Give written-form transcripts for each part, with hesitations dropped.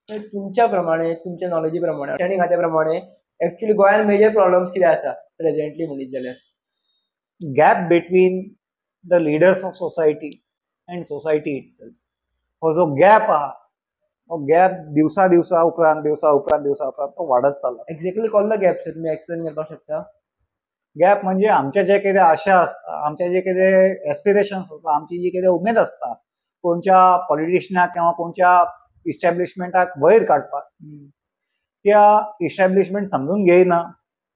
तर तुमच्या प्रमाणे तुमच्या नॉलेजी प्रमाणे शैक्षणिक खात्या प्रमाणे ऍक्च्युली गोंयांत मेजर प्रॉब्लेम्स कितें आसा प्रेझेंटली म्हणीत जाल्यार? Gap between the leaders of society and society itself. हो जो गॅप आहा तो गॅप दिवसा दिवसा उपरांत तो वाढत चालला. एक्झॅक्टली कसलो गॅप सर तुम्ही एक्सप्लेन करपाक शकता? गॅप म्हणजे आमचे जे कितें आशा असता, आमचे जे कितें एस्पिरेशन्स असता, आमची जी कितें उमेद असता कोणच्या पॉलिटिशियनाक किंवा कोणच्या इस्टॅब्लिशमेंटाक वयर काडपाक, त्या इस्टॅब्लिशमेंट समजून घेयना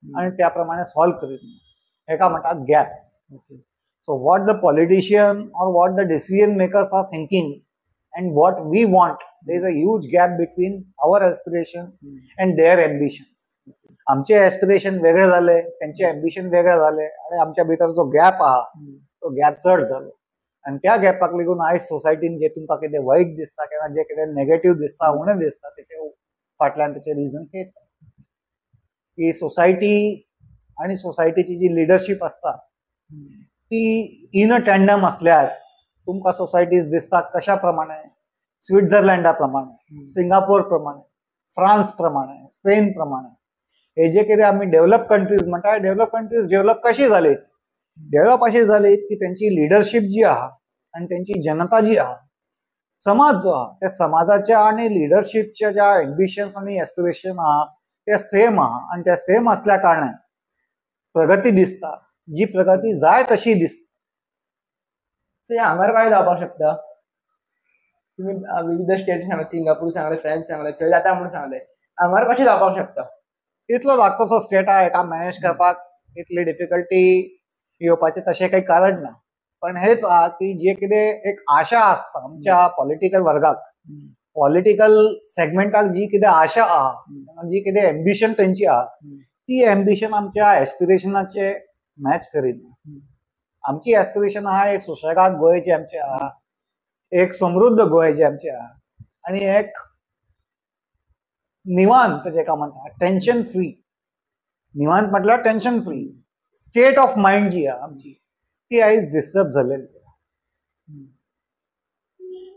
आणि त्या प्रमाणे सॉल्व करिना, हेका म्हणटात gap. So what the politician or what the decision makers are thinking and what we want, there is a huge gap between our aspirations and their ambitions. आमचे एस्पिरेशन वेगळे झाले, त्यांचे एम्बिशन वेगळे झाले आणि आमच्या भितर जो गॅप आहा तो गॅप चड जालो. आणि त्या गॅपाक लागून आयज सोसायटीन जे तुमकां कितें वायट दिसता किंवा जे कितें नेगेटिव्ह दिसता, उणें दिसता, तेचे फाटल्यान तेचे रिजन हेच की सोसायटी आणि सोसायटीची जी लिडरशीप असता ती इन अ टँडम असल्यार तुमकां सोसायटीज दिसतात कशा प्रमाणे स्वित्झर्लंडा प्रमाणे, सिंगापोर प्रमाणे, फ्रांस प्रमाणे, स्पेन प्रमाणे, हे जे कितें आमी डेव्हलप कंट्रीज म्हणटा, डेव्हलप कंट्रीज डेव्हलप कशी जाली? डेव्हलप अशी जाली की त्यांची लिडरशीप जी आहा आणि त्यांची जनता जी आहा, समाज जो आहा, त्या समाजाच्या आणि लिडरशीपच्या ज्या एम्बिशन्स आणि एस्पिरेशन आहा ते सेम आहा आणि त्या सेम असल्या कारणान प्रगती दिसता, जी प्रगती जाय तशी दिसता. सो हांगार काय जावपाक शकता? तुम्ही विविध स्टेट सांगले, सिंगापूर सांगले, फ्रांस सांगले, थंय जाता म्हणून सांगले, हांगार कशें जावपाक शकता? इतलो धाकटोसो स्टेट आहा, हेका मॅनेज करपाक इतली डिफिकल्टी येवपाचें तशें काही कारण ना. पण हेच आहा की जे कितें एक आशा असता आमच्या पॉलिटिकल वर्गाक, पॉलिटिकल सेगमेंटाक जी कितें आशा आहा, जी कितें एम्बिशन तेंची आहा, ती एम्बिशन आमच्या एस्पिरेशनाचे मॅच करिना. आमची एस्पिरेशन आहा एक सुशेगाद गोंय जे आमचे आहा, एक समृद्ध गोंय जे आमचे आहा आणि एक निवांत जेका म्हणटा टेन्शन फ्री, निवांत म्हटल्यार tension free state of mind जी आहा आमची ती आयज डिस्टर्ब झालेली.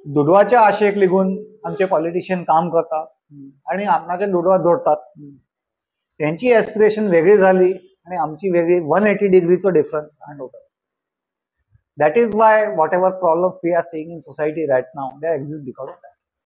दुडवाच्या आशेक लागून आमचे पॉलिटिशियन काम करतात आणि आपणाचे दुडवा जोडतात. त्यांची एस्पिरेशन वेगळी झाली आणि आमची वेगळी 180 डिग्रीचो डिफरन्स आहा. That is why whatever problems we are seeing in society right now, they exist because of that.